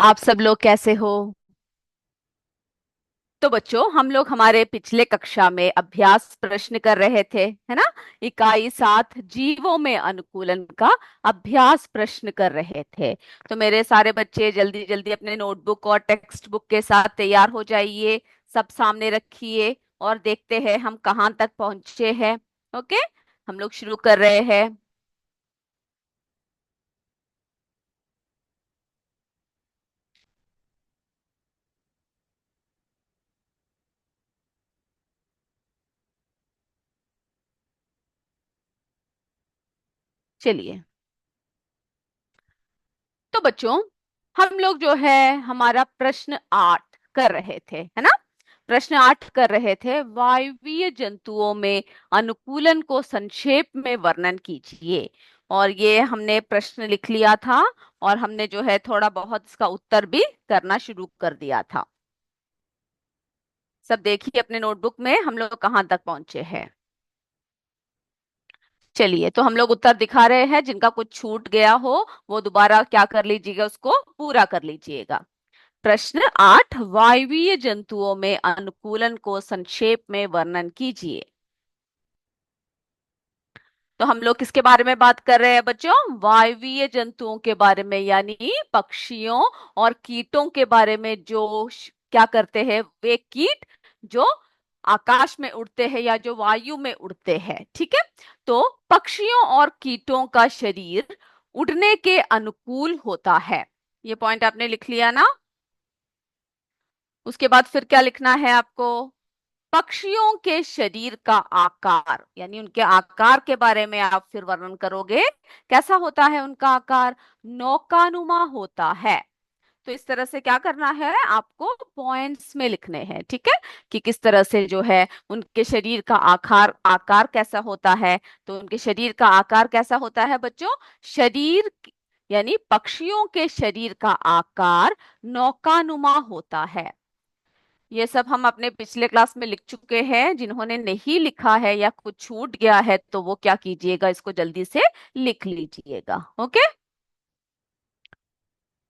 आप सब लोग कैसे हो। तो बच्चों, हम लोग हमारे पिछले कक्षा में अभ्यास प्रश्न कर रहे थे, है ना। इकाई 7 जीवों में अनुकूलन का अभ्यास प्रश्न कर रहे थे। तो मेरे सारे बच्चे जल्दी जल्दी अपने नोटबुक और टेक्स्ट बुक के साथ तैयार हो जाइए। सब सामने रखिए और देखते हैं हम कहाँ तक पहुंचे हैं। ओके, हम लोग शुरू कर रहे हैं। चलिए। तो बच्चों, हम लोग जो है हमारा प्रश्न 8 कर रहे थे, है ना। प्रश्न 8 कर रहे थे, वायवीय जंतुओं में अनुकूलन को संक्षेप में वर्णन कीजिए। और ये हमने प्रश्न लिख लिया था और हमने जो है थोड़ा बहुत इसका उत्तर भी करना शुरू कर दिया था। सब देखिए अपने नोटबुक में हम लोग कहाँ तक पहुंचे हैं। चलिए, तो हम लोग उत्तर दिखा रहे हैं। जिनका कुछ छूट गया हो वो दोबारा क्या कर लीजिएगा, उसको पूरा कर लीजिएगा। प्रश्न 8, वायवीय जंतुओं में अनुकूलन को संक्षेप में वर्णन कीजिए। तो हम लोग किसके बारे में बात कर रहे हैं बच्चों? वायवीय जंतुओं के बारे में, यानी पक्षियों और कीटों के बारे में। जो क्या करते हैं वे कीट, जो आकाश में उड़ते हैं या जो वायु में उड़ते हैं, ठीक है। तो पक्षियों और कीटों का शरीर उड़ने के अनुकूल होता है। ये पॉइंट आपने लिख लिया ना। उसके बाद फिर क्या लिखना है आपको? पक्षियों के शरीर का आकार, यानी उनके आकार के बारे में आप फिर वर्णन करोगे। कैसा होता है उनका आकार? नौकानुमा होता है। तो इस तरह से क्या करना है आपको? पॉइंट्स में लिखने हैं, ठीक है। कि किस तरह से जो है उनके शरीर का आकार आकार कैसा होता है। तो उनके शरीर का आकार कैसा होता है बच्चों? शरीर, यानी पक्षियों के शरीर का आकार नौकानुमा होता है। ये सब हम अपने पिछले क्लास में लिख चुके हैं। जिन्होंने नहीं लिखा है या कुछ छूट गया है तो वो क्या कीजिएगा, इसको जल्दी से लिख लीजिएगा। ओके।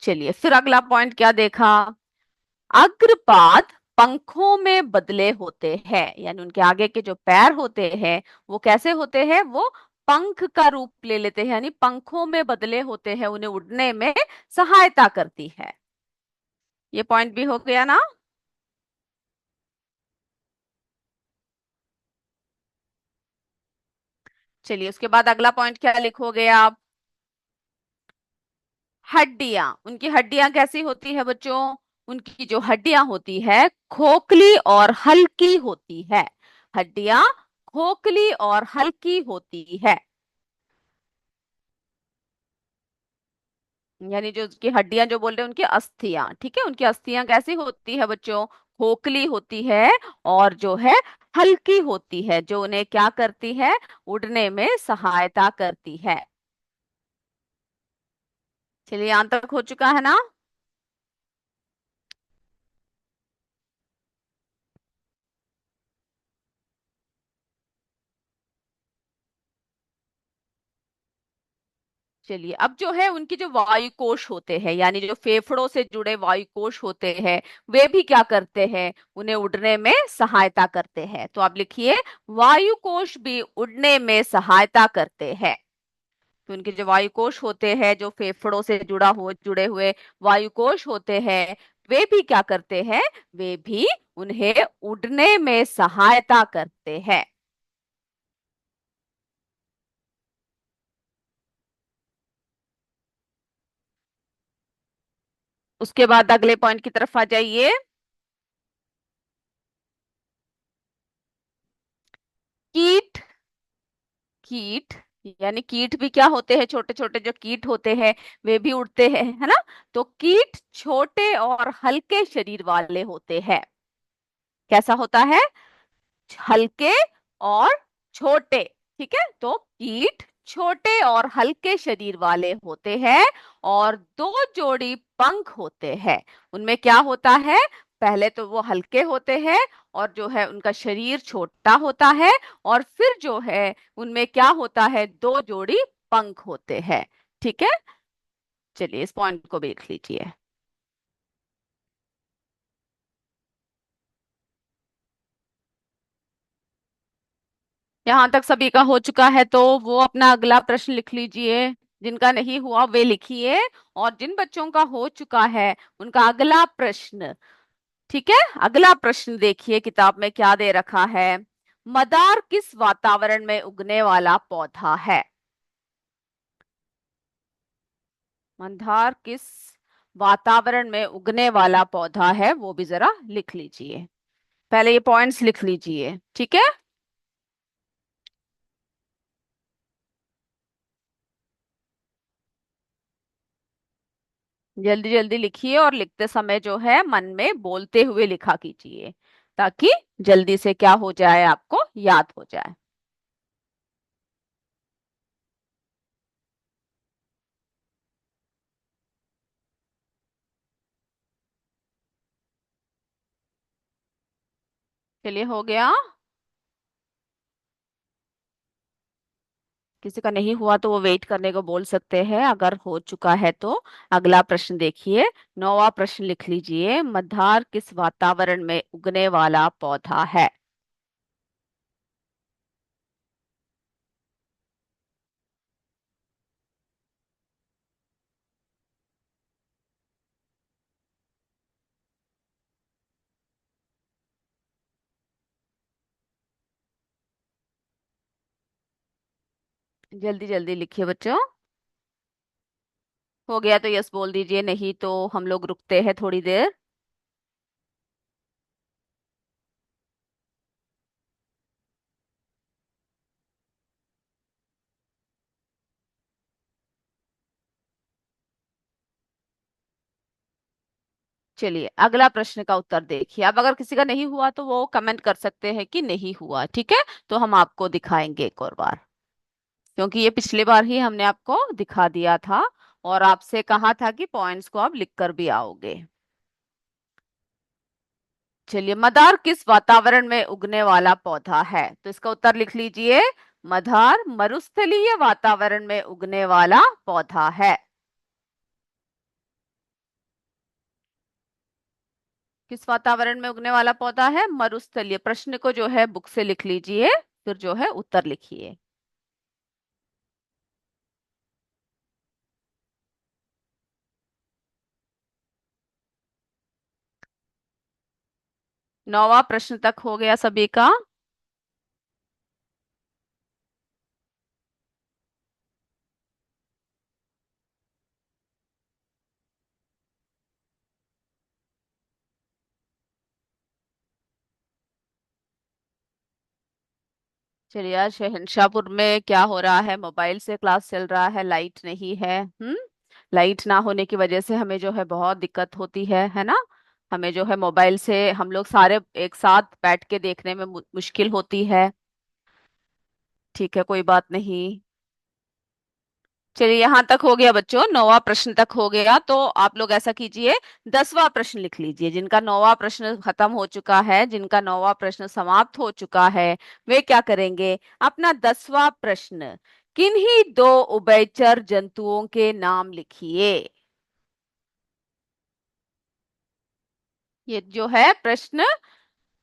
चलिए, फिर अगला पॉइंट क्या देखा? अग्रपाद पंखों में बदले होते हैं, यानी उनके आगे के जो पैर होते हैं वो कैसे होते हैं? वो पंख का रूप ले लेते हैं, यानी पंखों में बदले होते हैं, उन्हें उड़ने में सहायता करती है। ये पॉइंट भी हो गया ना। चलिए, उसके बाद अगला पॉइंट क्या लिखोगे आप? हड्डियां, उनकी हड्डियां कैसी होती है बच्चों? उनकी जो हड्डियां होती है खोखली और हल्की होती है। हड्डियां खोखली और हल्की होती है। यानी जो उसकी हड्डियां जो बोल रहे हैं उनकी अस्थियां, ठीक है। उनकी अस्थियां कैसी होती है बच्चों? खोखली होती है और जो है हल्की होती है, जो उन्हें क्या करती है? उड़ने में सहायता करती है। चलिए, यहां तक हो चुका है ना। चलिए, अब जो है उनकी जो वायु कोश होते हैं, यानी जो फेफड़ों से जुड़े वायु कोश होते हैं, वे भी क्या करते हैं? उन्हें उड़ने में सहायता करते हैं। तो आप लिखिए, वायु कोश भी उड़ने में सहायता करते हैं। तो उनके जो वायु कोश होते हैं, जो फेफड़ों से जुड़े हुए वायु कोश होते हैं, वे भी क्या करते हैं? वे भी उन्हें उड़ने में सहायता करते हैं। उसके बाद अगले पॉइंट की तरफ आ जाइए। कीट, कीट, यानी कीट भी क्या होते हैं? छोटे छोटे जो कीट होते हैं वे भी उड़ते हैं, है ना। तो कीट छोटे और हल्के शरीर वाले होते हैं। कैसा होता है? हल्के और छोटे, ठीक है। तो कीट छोटे और हल्के शरीर वाले होते हैं और दो जोड़ी पंख होते हैं। उनमें क्या होता है? पहले तो वो हल्के होते हैं और जो है उनका शरीर छोटा होता है, और फिर जो है उनमें क्या होता है? दो जोड़ी पंख होते हैं, ठीक है। चलिए, इस पॉइंट को भी लिख लीजिए। यहाँ तक सभी का हो चुका है तो वो अपना अगला प्रश्न लिख लीजिए। जिनका नहीं हुआ वे लिखिए। और जिन बच्चों का हो चुका है उनका अगला प्रश्न। ठीक है। अगला प्रश्न देखिए किताब में क्या दे रखा है। मदार किस वातावरण में उगने वाला पौधा है? मंदार किस वातावरण में उगने वाला पौधा है वो भी जरा लिख लीजिए। पहले ये पॉइंट्स लिख लीजिए। ठीक है। जल्दी जल्दी लिखिए और लिखते समय जो है मन में बोलते हुए लिखा कीजिए, ताकि जल्दी से क्या हो जाए, आपको याद हो जाए। चलिए हो गया। किसी का नहीं हुआ तो वो वेट करने को बोल सकते हैं, अगर हो चुका है तो अगला प्रश्न देखिए। 9वां प्रश्न लिख लीजिए। मद्दार किस वातावरण में उगने वाला पौधा है? जल्दी जल्दी लिखिए बच्चों। हो गया तो यस बोल दीजिए, नहीं तो हम लोग रुकते हैं थोड़ी देर। चलिए अगला प्रश्न का उत्तर देखिए। अब अगर किसी का नहीं हुआ तो वो कमेंट कर सकते हैं कि नहीं हुआ। ठीक है। तो हम आपको दिखाएंगे एक और बार, क्योंकि ये पिछली बार ही हमने आपको दिखा दिया था और आपसे कहा था कि पॉइंट्स को आप लिख कर भी आओगे। चलिए, मदार किस वातावरण में उगने वाला पौधा है? तो इसका उत्तर लिख लीजिए। मदार मरुस्थलीय वातावरण में उगने वाला पौधा है। किस वातावरण में उगने वाला पौधा है? मरुस्थलीय। प्रश्न को जो है बुक से लिख लीजिए, फिर जो है उत्तर लिखिए। 9वां प्रश्न तक हो गया सभी का? चलिए, आज शहनशाहपुर में क्या हो रहा है? मोबाइल से क्लास चल रहा है, लाइट नहीं है। लाइट ना होने की वजह से हमें जो है बहुत दिक्कत होती है ना। हमें जो है मोबाइल से हम लोग सारे एक साथ बैठ के देखने में मुश्किल होती है। ठीक है, कोई बात नहीं। चलिए यहाँ तक हो गया बच्चों, 9वां प्रश्न तक हो गया। तो आप लोग ऐसा कीजिए, 10वां प्रश्न लिख लीजिए। जिनका 9वां प्रश्न खत्म हो चुका है, जिनका 9वां प्रश्न समाप्त हो चुका है, वे क्या करेंगे? अपना 10वां प्रश्न, किन्हीं दो उभयचर जंतुओं के नाम लिखिए। ये जो है प्रश्न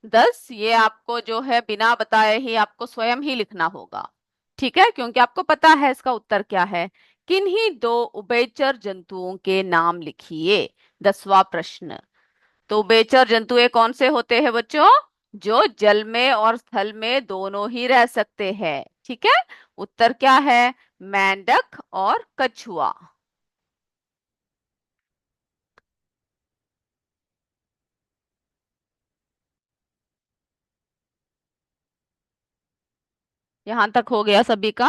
10, ये आपको जो है बिना बताए ही आपको स्वयं ही लिखना होगा। ठीक है, क्योंकि आपको पता है इसका उत्तर क्या है। किन्हीं दो उभयचर जंतुओं के नाम लिखिए। 10वां प्रश्न। तो उभयचर जंतु कौन से होते हैं बच्चों? जो जल में और स्थल में दोनों ही रह सकते हैं। ठीक है। उत्तर क्या है? मेंढक और कछुआ। यहां तक हो गया सभी का?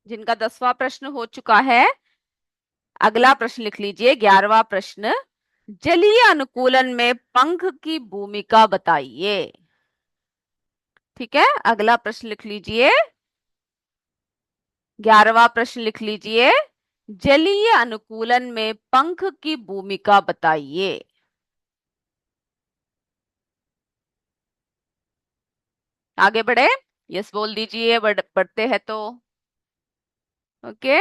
जिनका 10वां प्रश्न हो चुका है, अगला प्रश्न लिख लीजिए। 11वां प्रश्न, जलीय अनुकूलन में पंख की भूमिका बताइए। ठीक है, अगला प्रश्न लिख लीजिए। 11वां प्रश्न लिख लीजिए। जलीय अनुकूलन में पंख की भूमिका बताइए। आगे बढ़े? यस बोल दीजिए, बढ़ते हैं तो। ओके।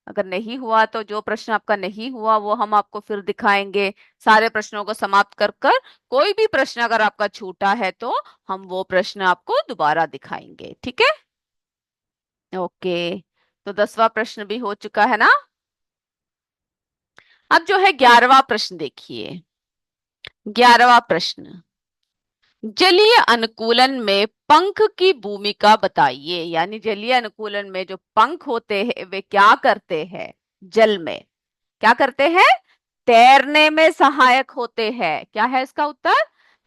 अगर नहीं हुआ तो जो प्रश्न आपका नहीं हुआ वो हम आपको फिर दिखाएंगे। सारे प्रश्नों को समाप्त कर कर कोई भी प्रश्न अगर आपका छूटा है तो हम वो प्रश्न आपको दोबारा दिखाएंगे, ठीक है। ओके, तो 10वां प्रश्न भी हो चुका है ना। अब जो है 11वां प्रश्न देखिए। 11वां प्रश्न, जलीय अनुकूलन में पंख की भूमिका बताइए। यानी जलीय अनुकूलन में जो पंख होते हैं वे क्या करते हैं, जल में क्या करते हैं, तैरने में सहायक होते हैं। क्या है इसका उत्तर,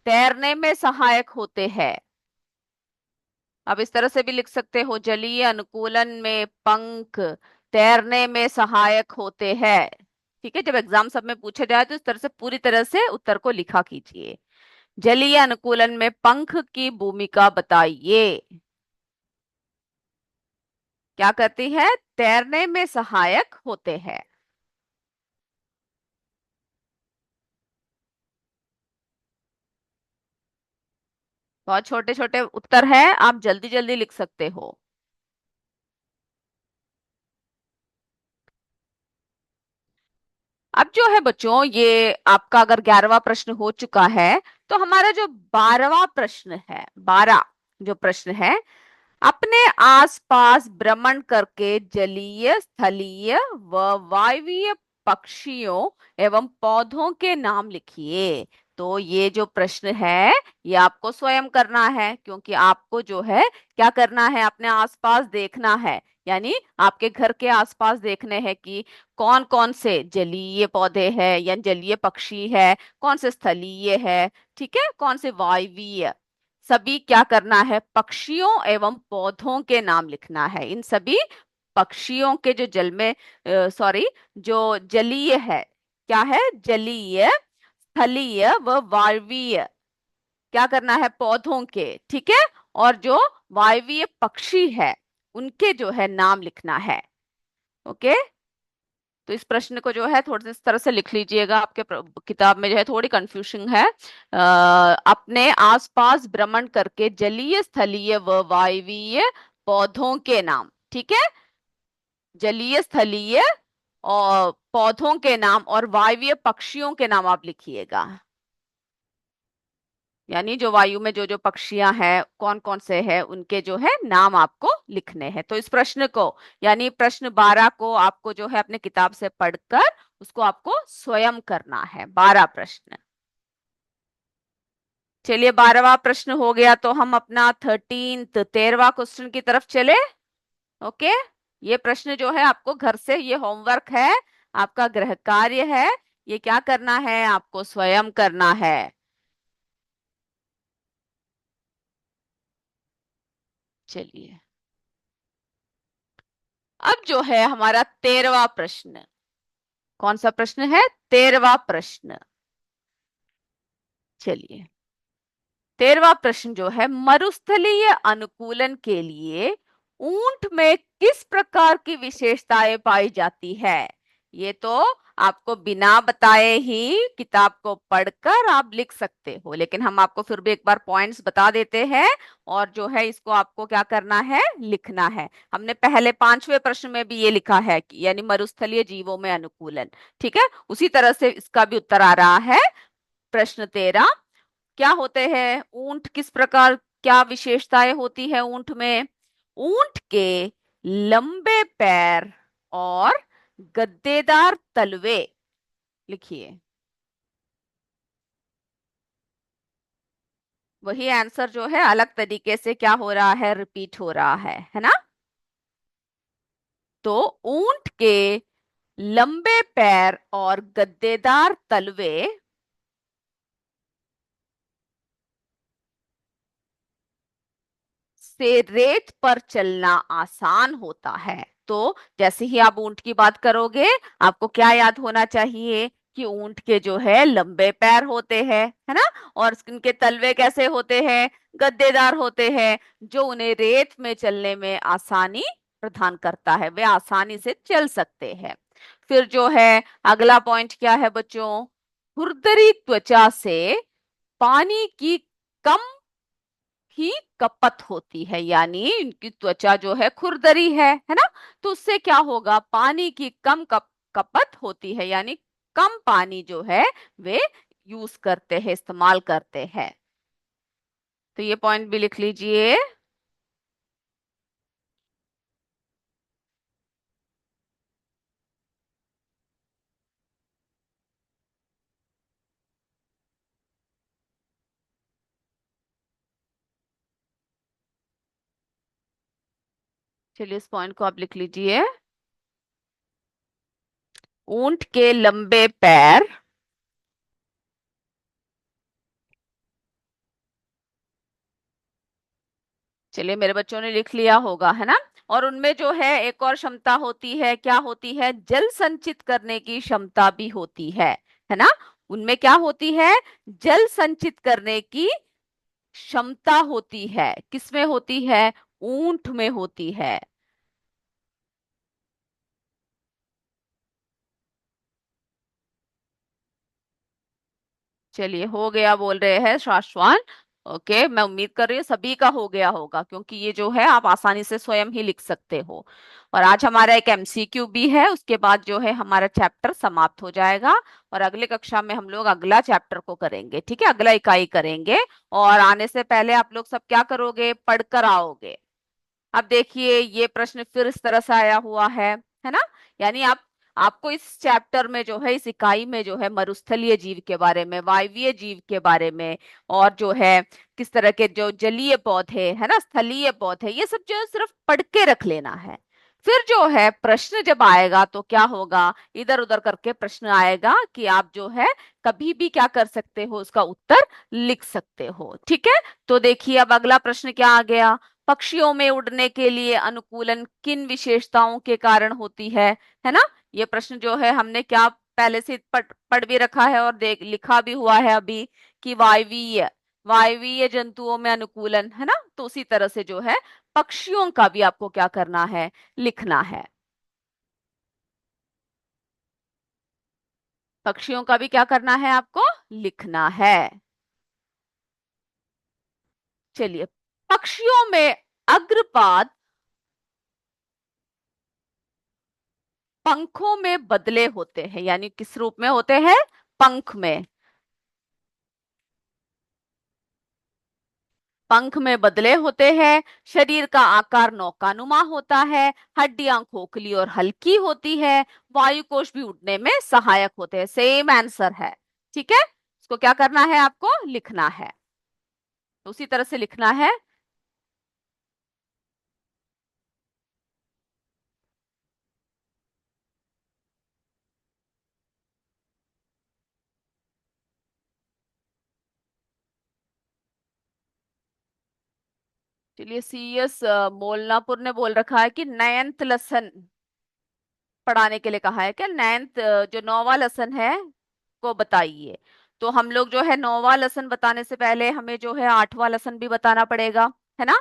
तैरने में सहायक होते हैं। अब इस तरह से भी लिख सकते हो, जलीय अनुकूलन में पंख तैरने में सहायक होते हैं। ठीक है, जब एग्जाम सब में पूछे जाए तो इस तरह से पूरी तरह से उत्तर को लिखा कीजिए। जलीय अनुकूलन में पंख की भूमिका बताइए। क्या करती है, तैरने में सहायक होते हैं। बहुत छोटे छोटे उत्तर हैं, आप जल्दी जल्दी लिख सकते हो। अब जो है बच्चों, ये आपका अगर 11वां प्रश्न हो चुका है तो हमारा जो 12वां प्रश्न है, 12 जो प्रश्न है, अपने आसपास भ्रमण करके जलीय, स्थलीय व वायवीय पक्षियों एवं पौधों के नाम लिखिए। तो ये जो प्रश्न है ये आपको स्वयं करना है, क्योंकि आपको जो है क्या करना है, अपने आसपास देखना है। यानी आपके घर के आसपास देखने हैं कि कौन कौन से जलीय पौधे हैं या जलीय पक्षी है, कौन से स्थलीय है, ठीक है, कौन से वायवीय। सभी क्या करना है, पक्षियों एवं पौधों के नाम लिखना है। इन सभी पक्षियों के जो जल में, सॉरी, जो जलीय है, क्या है, जलीय, स्थलीय व वायवीय, क्या करना है, पौधों के, ठीक है, और जो वायवीय पक्षी है उनके जो है नाम लिखना है। ओके, तो इस प्रश्न को जो है थोड़ा सा इस तरह से लिख लीजिएगा, आपके किताब में जो है थोड़ी कंफ्यूजन है। अपने आसपास भ्रमण करके जलीय, स्थलीय व वायवीय पौधों के नाम, ठीक है, जलीय, स्थलीय और पौधों के नाम और वायवीय पक्षियों के नाम आप लिखिएगा। यानी जो वायु में जो जो पक्षियां हैं, कौन कौन से हैं, उनके जो है नाम आपको लिखने हैं। तो इस प्रश्न को, यानी प्रश्न 12 को आपको जो है अपने किताब से पढ़कर उसको आपको स्वयं करना है, 12 प्रश्न। चलिए, 12वां प्रश्न हो गया तो हम अपना 13वां क्वेश्चन की तरफ चले। ओके, ये प्रश्न जो है आपको घर से, ये होमवर्क है, आपका गृह कार्य है, ये क्या करना है, आपको स्वयं करना है। चलिए, अब जो है हमारा 13वां प्रश्न, कौन सा प्रश्न है, 13वां प्रश्न। चलिए, 13वां प्रश्न जो है, मरुस्थलीय अनुकूलन के लिए ऊंट में किस प्रकार की विशेषताएं पाई जाती है। ये तो आपको बिना बताए ही किताब को पढ़कर आप लिख सकते हो, लेकिन हम आपको फिर भी एक बार पॉइंट्स बता देते हैं और जो है इसको आपको क्या करना है, लिखना है। हमने पहले 5वें प्रश्न में भी ये लिखा है कि यानी मरुस्थलीय जीवों में अनुकूलन, ठीक है, उसी तरह से इसका भी उत्तर आ रहा है। प्रश्न 13, क्या होते हैं ऊंट, किस प्रकार, क्या विशेषताएं होती है ऊंट में। ऊंट के लंबे पैर और गद्देदार तलवे, लिखिए। वही आंसर जो है अलग तरीके से क्या हो रहा है, रिपीट हो रहा है ना। तो ऊंट के लंबे पैर और गद्देदार तलवे से रेत पर चलना आसान होता है। तो जैसे ही आप ऊंट की बात करोगे, आपको क्या याद होना चाहिए कि ऊंट के जो है लंबे पैर होते हैं, है ना, और इनके तलवे कैसे होते हैं, गद्देदार होते हैं, जो उन्हें रेत में चलने में आसानी प्रदान करता है, वे आसानी से चल सकते हैं। फिर जो है अगला पॉइंट क्या है बच्चों, खुरदरी त्वचा से पानी की कम ही कपत होती है, यानी इनकी त्वचा जो है खुरदरी है ना। तो उससे क्या होगा, पानी की कम कपत होती है, यानी कम पानी जो है वे यूज करते हैं, इस्तेमाल करते हैं। तो ये पॉइंट भी लिख लीजिए। चलिए इस पॉइंट को आप लिख लीजिए। ऊंट के लंबे पैर। चलिए मेरे बच्चों ने लिख लिया होगा, है ना। और उनमें जो है एक और क्षमता होती है, क्या होती है, जल संचित करने की क्षमता भी होती है ना। उनमें क्या होती है, जल संचित करने की क्षमता होती है। किसमें होती है, ऊंट में होती है। चलिए हो गया बोल रहे हैं शाश्वान। ओके, मैं उम्मीद कर रही हूँ सभी का हो गया होगा, क्योंकि ये जो है आप आसानी से स्वयं ही लिख सकते हो। और आज हमारा एक एमसीक्यू भी है, उसके बाद जो है हमारा चैप्टर समाप्त हो जाएगा। और अगले कक्षा में हम लोग अगला चैप्टर को करेंगे, ठीक है, अगला इकाई करेंगे। और आने से पहले आप लोग सब क्या करोगे, पढ़कर आओगे। अब देखिए ये प्रश्न फिर इस तरह से आया हुआ है ना। यानी आप, आपको इस चैप्टर में जो है, इस इकाई में जो है मरुस्थलीय जीव के बारे में, वायवीय जीव के बारे में, और जो है किस तरह के जो जलीय पौधे है ना, स्थलीय पौधे, ये सब जो है सिर्फ पढ़ के रख लेना है। फिर जो है प्रश्न जब आएगा तो क्या होगा, इधर उधर करके प्रश्न आएगा कि आप जो है कभी भी क्या कर सकते हो, उसका उत्तर लिख सकते हो, ठीक है। तो देखिए अब अगला प्रश्न क्या आ गया, पक्षियों में उड़ने के लिए अनुकूलन किन विशेषताओं के कारण होती है ना। ये प्रश्न जो है हमने क्या पहले से पढ़ भी रखा है और देख लिखा भी हुआ है अभी, कि वायवीय वायवीय जंतुओं में अनुकूलन, है ना। तो उसी तरह से जो है पक्षियों का भी आपको क्या करना है, लिखना है। पक्षियों का भी क्या करना है, आपको लिखना है। चलिए, पक्षियों में अग्रपाद पंखों में बदले होते हैं, यानी किस रूप में होते हैं, पंख में। पंख में बदले होते हैं। शरीर का आकार नौकानुमा होता है। हड्डियां खोखली और हल्की होती है। वायु कोश भी उड़ने में सहायक होते हैं। सेम आंसर है, ठीक है। इसको क्या करना है, आपको लिखना है, तो उसी तरह से लिखना है। चलिए सीएस मोलनापुर ने बोल रखा है कि नाइन्थ लेसन पढ़ाने के लिए कहा है, क्या नाइन्थ जो नौवां लेसन है को बताइए। तो हम लोग जो है नौवां लेसन बताने से पहले हमें जो है आठवां लेसन भी बताना पड़ेगा, है ना।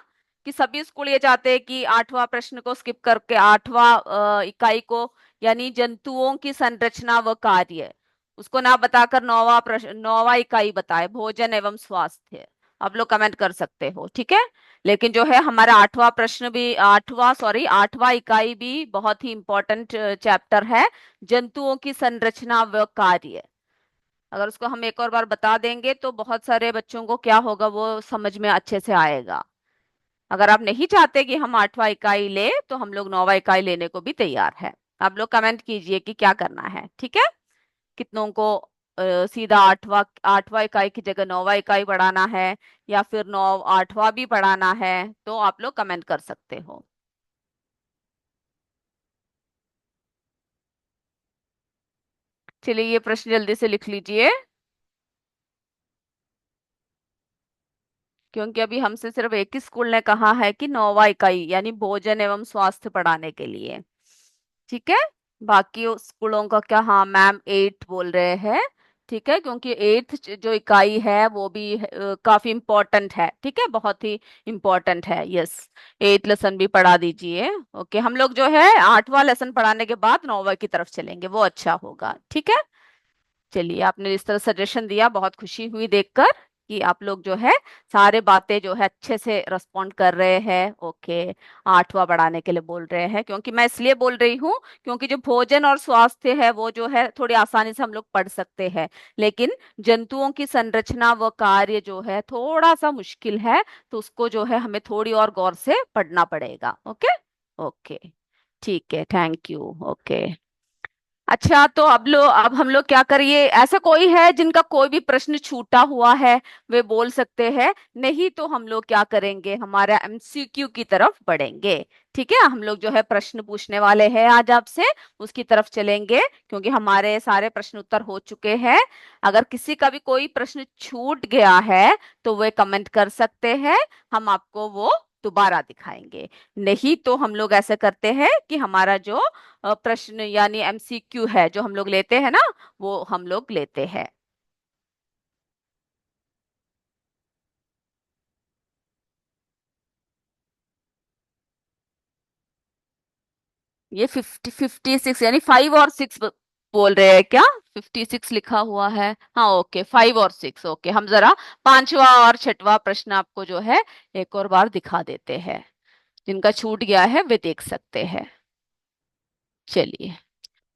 कि सभी स्कूल ये चाहते हैं कि आठवां प्रश्न को स्किप करके आठवां इकाई को, यानी जंतुओं की संरचना व कार्य, उसको ना बताकर नौवां प्रश्न, नौवां इकाई बताए, भोजन एवं स्वास्थ्य। आप लोग कमेंट कर सकते हो, ठीक है। लेकिन जो है हमारा आठवां प्रश्न भी, आठवां इकाई भी बहुत ही इंपॉर्टेंट चैप्टर है, जंतुओं की संरचना व कार्य। अगर उसको हम एक और बार बता देंगे तो बहुत सारे बच्चों को क्या होगा, वो समझ में अच्छे से आएगा। अगर आप नहीं चाहते कि हम आठवां इकाई ले, तो हम लोग नौवां इकाई लेने को भी तैयार है। आप लोग कमेंट कीजिए कि क्या करना है, ठीक है। कितनों को सीधा आठवां आठवां इकाई की जगह नौवां इकाई पढ़ाना है, या फिर नौ आठवां भी पढ़ाना है, तो आप लोग कमेंट कर सकते हो। चलिए ये प्रश्न जल्दी से लिख लीजिए, क्योंकि अभी हमसे सिर्फ एक ही स्कूल ने कहा है कि नौवां इकाई यानी भोजन एवं स्वास्थ्य पढ़ाने के लिए, ठीक है। बाकी स्कूलों का क्या, हाँ मैम एट बोल रहे हैं, ठीक है, क्योंकि एट्थ जो इकाई है वो भी काफी इम्पोर्टेंट है, ठीक है, बहुत ही इम्पोर्टेंट है, यस। एट लेसन भी पढ़ा दीजिए। ओके, हम लोग जो है आठवां लेसन पढ़ाने के बाद नौवां की तरफ चलेंगे, वो अच्छा होगा, ठीक है। चलिए आपने इस तरह सजेशन दिया, बहुत खुशी हुई देखकर। कि आप लोग जो है सारे बातें जो है अच्छे से रिस्पॉन्ड कर रहे हैं। ओके, 8वां बढ़ाने के लिए बोल रहे हैं, क्योंकि मैं इसलिए बोल रही हूँ क्योंकि जो भोजन और स्वास्थ्य है वो जो है थोड़ी आसानी से हम लोग पढ़ सकते हैं, लेकिन जंतुओं की संरचना व कार्य जो है थोड़ा सा मुश्किल है, तो उसको जो है हमें थोड़ी और गौर से पढ़ना पड़ेगा। ओके। ओके, ठीक है, थैंक यू। ओके, अच्छा, तो अब हम लोग क्या करिए, ऐसा कोई है जिनका कोई भी प्रश्न छूटा हुआ है, वे बोल सकते हैं, नहीं तो हम लोग क्या करेंगे, हमारा एमसीक्यू की तरफ बढ़ेंगे। ठीक है, हम लोग जो है प्रश्न पूछने वाले हैं आज आपसे, उसकी तरफ चलेंगे, क्योंकि हमारे सारे प्रश्न उत्तर हो चुके हैं। अगर किसी का भी कोई प्रश्न छूट गया है तो वे कमेंट कर सकते हैं, हम आपको वो दोबारा दिखाएंगे। नहीं तो हम लोग ऐसे करते हैं कि हमारा जो प्रश्न यानी एमसीक्यू है जो हम लोग लेते हैं ना, वो हम लोग लेते हैं। ये 56 यानी 5 और 6 बोल रहे हैं क्या? 56 लिखा हुआ है। हाँ, ओके, 5 और 6। ओके, हम जरा पांचवा और छठवां प्रश्न आपको जो है एक और बार दिखा देते हैं, जिनका छूट गया है वे देख सकते हैं। चलिए,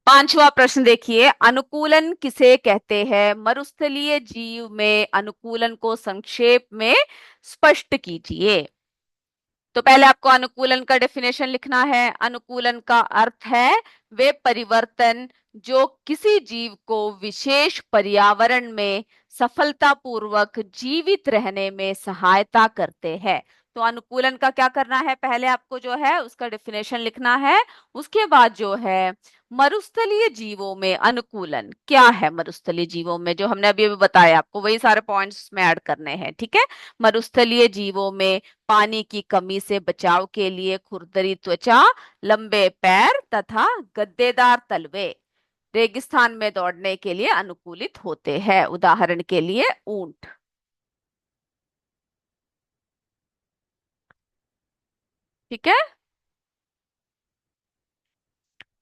पांचवा प्रश्न देखिए, अनुकूलन किसे कहते हैं? मरुस्थलीय जीव में अनुकूलन को संक्षेप में स्पष्ट कीजिए। तो पहले आपको अनुकूलन का डेफिनेशन लिखना है। अनुकूलन का अर्थ है वे परिवर्तन जो किसी जीव को विशेष पर्यावरण में सफलतापूर्वक जीवित रहने में सहायता करते हैं। तो अनुकूलन का क्या करना है, पहले आपको जो है उसका डेफिनेशन लिखना है। उसके बाद जो है मरुस्थलीय जीवों में अनुकूलन क्या है, मरुस्थलीय जीवों में जो हमने अभी अभी बताया आपको वही सारे पॉइंट्स में ऐड करने हैं। ठीक है, मरुस्थलीय जीवों में पानी की कमी से बचाव के लिए खुरदरी त्वचा, लंबे पैर तथा गद्देदार तलवे रेगिस्तान में दौड़ने के लिए अनुकूलित होते हैं। उदाहरण के लिए ऊंट। ठीक है,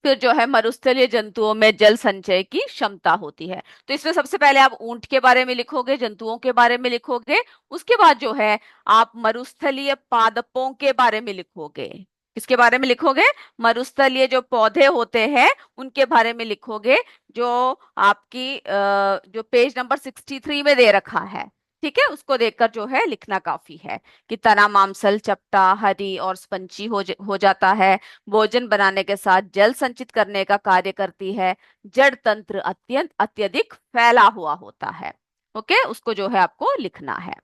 फिर जो है मरुस्थलीय जंतुओं में जल संचय की क्षमता होती है। तो इसमें सबसे पहले आप ऊंट के बारे में लिखोगे, जंतुओं के बारे में लिखोगे। उसके बाद जो है आप मरुस्थलीय पादपों के बारे में लिखोगे। किसके बारे में लिखोगे? मरुस्थलीय जो पौधे होते हैं उनके बारे में लिखोगे, जो आपकी जो पेज नंबर 63 में दे रखा है। ठीक है, उसको देखकर जो है लिखना काफी है कि तना मांसल चपटा हरी और स्पंची हो जाता है, भोजन बनाने के साथ जल संचित करने का कार्य करती है, जड़ तंत्र अत्यंत अत्यधिक फैला हुआ होता है। ओके, उसको जो है आपको लिखना है।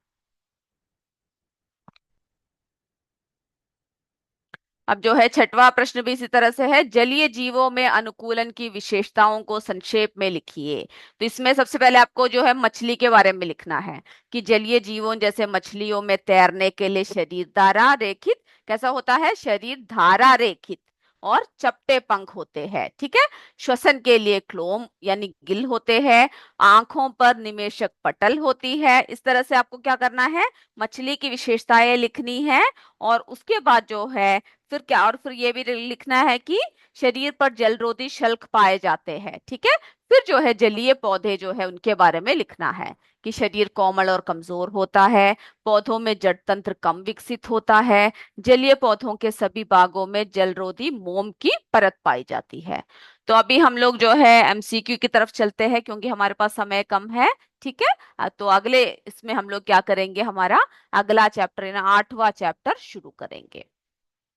अब जो है छठवां प्रश्न भी इसी तरह से है, जलीय जीवों में अनुकूलन की विशेषताओं को संक्षेप में लिखिए। तो इसमें सबसे पहले आपको जो है मछली के बारे में लिखना है कि जलीय जीवों जैसे मछलियों में तैरने के लिए शरीर धारा रेखित कैसा होता है, शरीर धारा रेखित और चपटे पंख होते हैं। ठीक है, श्वसन के लिए क्लोम यानी गिल होते हैं, आंखों पर निमेशक पटल होती है। इस तरह से आपको क्या करना है, मछली की विशेषताएं लिखनी है। और उसके बाद जो है फिर क्या, और फिर ये भी लिखना है कि शरीर पर जलरोधी शल्क पाए जाते हैं। ठीक है, फिर जो है जलीय पौधे जो है उनके बारे में लिखना है कि शरीर कोमल और कमजोर होता है, पौधों में जड़ तंत्र कम विकसित होता है, जलीय पौधों के सभी भागों में जलरोधी मोम की परत पाई जाती है। तो अभी हम लोग जो है एमसीक्यू की तरफ चलते हैं, क्योंकि हमारे पास समय कम है। ठीक है, तो अगले इसमें हम लोग क्या करेंगे, हमारा अगला चैप्टर ना 8वां चैप्टर शुरू करेंगे।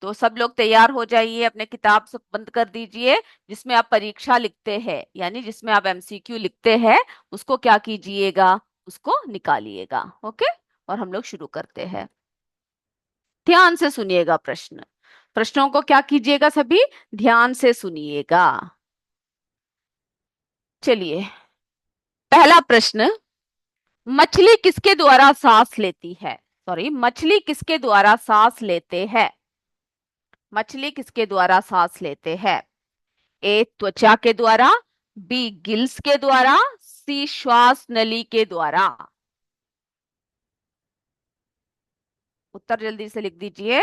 तो सब लोग तैयार हो जाइए, अपने किताब सब बंद कर दीजिए। जिसमें आप परीक्षा लिखते हैं यानी जिसमें आप एमसीक्यू लिखते हैं उसको क्या कीजिएगा, उसको निकालिएगा। ओके, और हम लोग शुरू करते हैं। ध्यान से सुनिएगा प्रश्न, प्रश्नों को क्या कीजिएगा, सभी ध्यान से सुनिएगा। चलिए, पहला प्रश्न, मछली किसके द्वारा सांस लेती है? सॉरी, मछली किसके द्वारा सांस लेते हैं? मछली किसके द्वारा सांस लेते हैं? ए त्वचा के द्वारा, बी गिल्स के द्वारा, सी श्वास नली के द्वारा। उत्तर जल्दी से लिख दीजिए।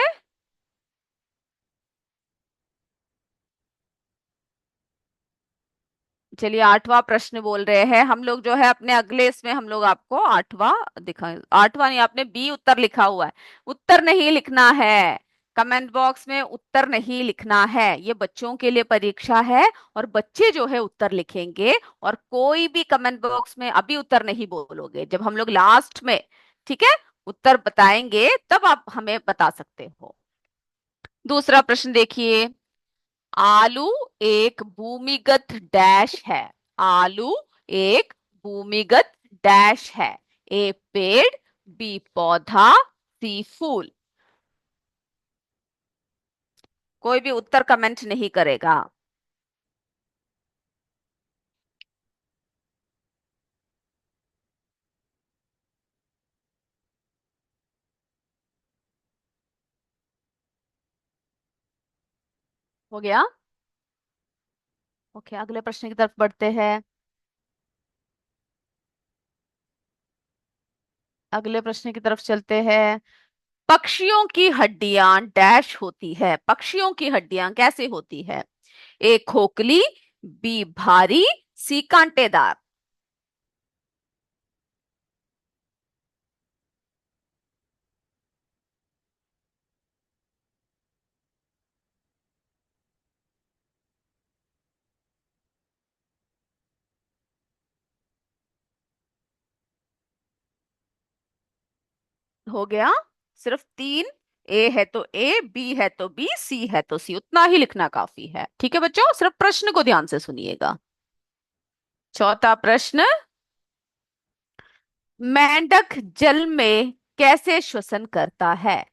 चलिए, आठवां प्रश्न बोल रहे हैं हम लोग जो है अपने अगले इसमें हम लोग आपको आठवां दिखा। आठवां नहीं, आपने बी उत्तर लिखा हुआ है। उत्तर नहीं लिखना है, कमेंट बॉक्स में उत्तर नहीं लिखना है। ये बच्चों के लिए परीक्षा है और बच्चे जो है उत्तर लिखेंगे। और कोई भी कमेंट बॉक्स में अभी उत्तर नहीं बोलोगे, जब हम लोग लास्ट में, ठीक है, उत्तर बताएंगे तब आप हमें बता सकते हो। दूसरा प्रश्न देखिए। आलू एक भूमिगत डैश है। आलू एक भूमिगत डैश है। ए पेड़, बी पौधा, सी फूल। कोई भी उत्तर कमेंट नहीं करेगा। हो गया। ओके, अगले प्रश्न की तरफ बढ़ते हैं। अगले प्रश्न की तरफ चलते हैं। पक्षियों की हड्डियां डैश होती है। पक्षियों की हड्डियां कैसे होती है? ए खोखली, बी भारी, सी कांटेदार। हो गया। सिर्फ तीन। ए है तो ए, बी है तो बी, सी है तो सी, उतना ही लिखना काफी है। ठीक है बच्चों, सिर्फ प्रश्न को ध्यान से सुनिएगा। चौथा प्रश्न। मेंढक जल में कैसे श्वसन करता है?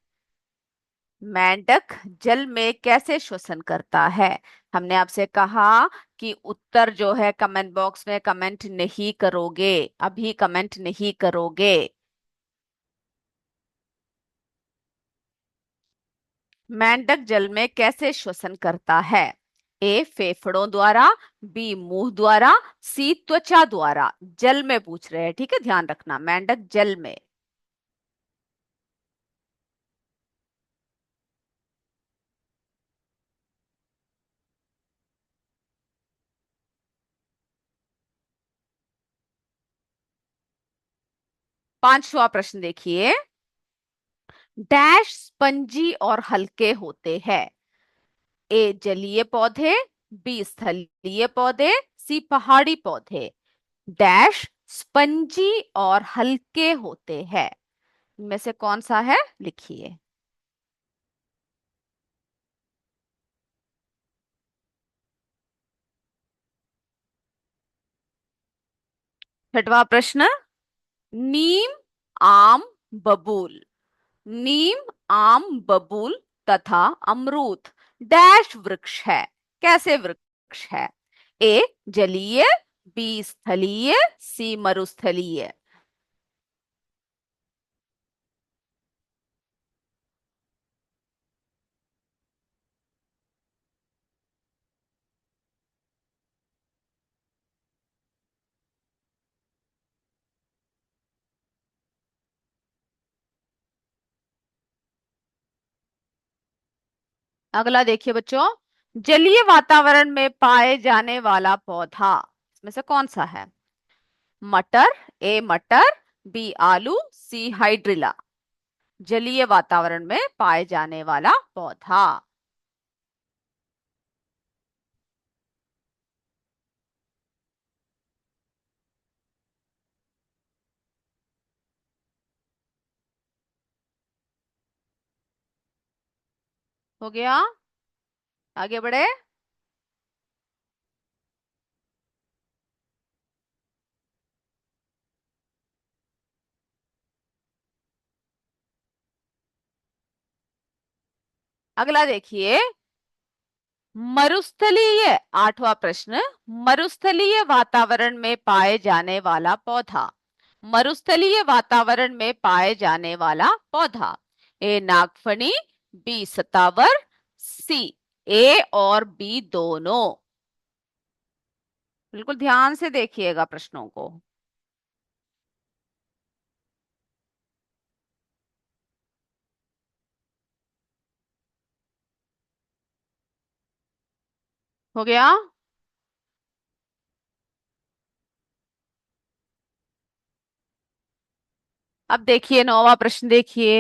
मेंढक जल में कैसे श्वसन करता है? हमने आपसे कहा कि उत्तर जो है कमेंट बॉक्स में कमेंट नहीं करोगे, अभी कमेंट नहीं करोगे। मेंढक जल में कैसे श्वसन करता है? ए फेफड़ों द्वारा, बी मुंह द्वारा, सी त्वचा द्वारा। जल में पूछ रहे हैं, ठीक है, ध्यान रखना, मेंढक जल में। 5वां प्रश्न देखिए। डैश स्पंजी और हल्के होते हैं। ए जलीय पौधे, बी स्थलीय पौधे, सी पहाड़ी पौधे। डैश स्पंजी और हल्के होते हैं, इनमें से कौन सा है? लिखिए। 6वां प्रश्न। नीम, आम, बबूल। नीम, आम, बबूल तथा अमरूद डैश वृक्ष है। कैसे वृक्ष है? ए जलीय, बी स्थलीय, सी मरुस्थलीय। अगला देखिए बच्चों। जलीय वातावरण में पाए जाने वाला पौधा इसमें से कौन सा है? मटर, ए मटर, बी आलू, सी हाइड्रिला। जलीय वातावरण में पाए जाने वाला पौधा। हो गया। आगे बढ़े। अगला देखिए। मरुस्थलीय, 8वां प्रश्न। मरुस्थलीय वातावरण में पाए जाने वाला पौधा। मरुस्थलीय वातावरण में पाए जाने वाला पौधा। ए नागफनी, बी सतावर, सी। ए और बी दोनों। बिल्कुल ध्यान से देखिएगा प्रश्नों को। हो गया। अब देखिए, नौवां प्रश्न देखिए।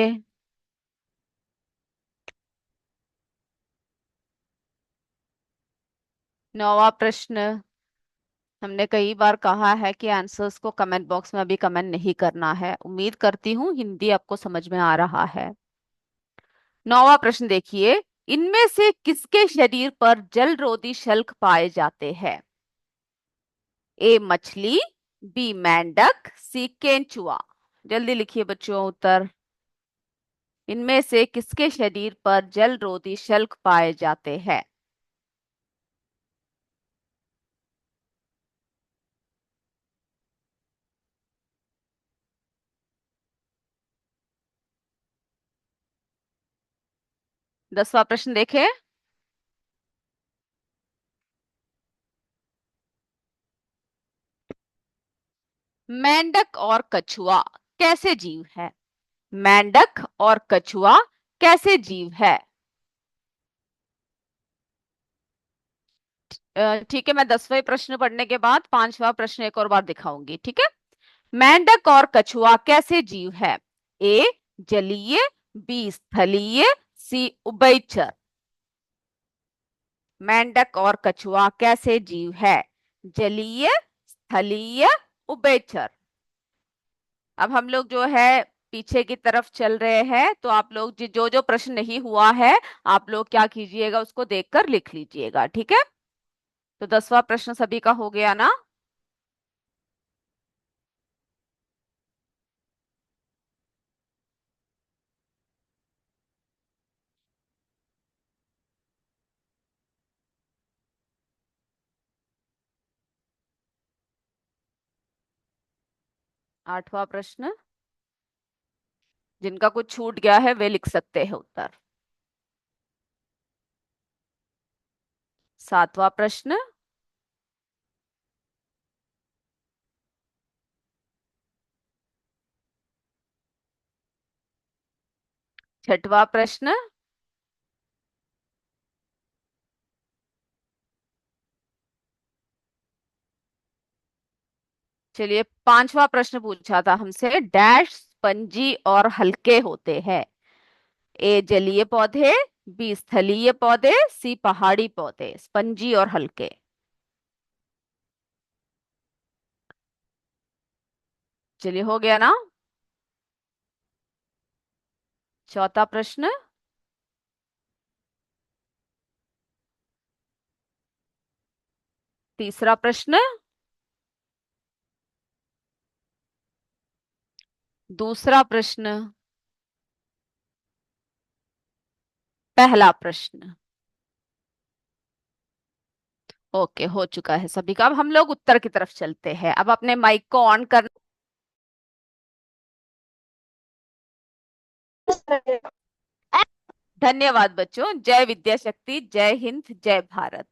नौवां प्रश्न। हमने कई बार कहा है कि आंसर्स को कमेंट बॉक्स में अभी कमेंट नहीं करना है। उम्मीद करती हूँ हिंदी आपको समझ में आ रहा है। नौवां प्रश्न देखिए। इनमें से किसके शरीर पर जलरोधी शल्क पाए जाते हैं? ए मछली, बी मेंढक, सी केंचुआ। जल्दी लिखिए बच्चों उत्तर। इनमें से किसके शरीर पर जलरोधी शल्क पाए जाते हैं? 10वां प्रश्न देखें। मेंढक और कछुआ कैसे जीव है? मेंढक और कछुआ कैसे जीव है? ठीक है, मैं 10वें प्रश्न पढ़ने के बाद 5वां प्रश्न एक और बार दिखाऊंगी, ठीक है। मेंढक और कछुआ कैसे जीव है? ए जलीय, बी स्थलीय, सी उभयचर। मेंढक और कछुआ कैसे जीव है? जलीय, स्थलीय, उभयचर। अब हम लोग जो है पीछे की तरफ चल रहे हैं, तो आप लोग जो जो प्रश्न नहीं हुआ है, आप लोग क्या कीजिएगा, उसको देखकर लिख लीजिएगा, ठीक है। तो 10वां प्रश्न सभी का हो गया ना? 8वां प्रश्न। जिनका कुछ छूट गया है वे लिख सकते हैं उत्तर। 7वां प्रश्न। 6वां प्रश्न। चलिए, 5वां प्रश्न पूछा था हमसे, डैश स्पंजी और हल्के होते हैं। ए जलीय पौधे, बी स्थलीय पौधे, सी पहाड़ी पौधे। स्पंजी और हल्के। चलिए, हो गया ना? चौथा प्रश्न। तीसरा प्रश्न। दूसरा प्रश्न। पहला प्रश्न। ओके, हो चुका है सभी का। अब हम लोग उत्तर की तरफ चलते हैं। अब अपने माइक को ऑन कर। धन्यवाद बच्चों। जय विद्या शक्ति, जय हिंद, जय भारत।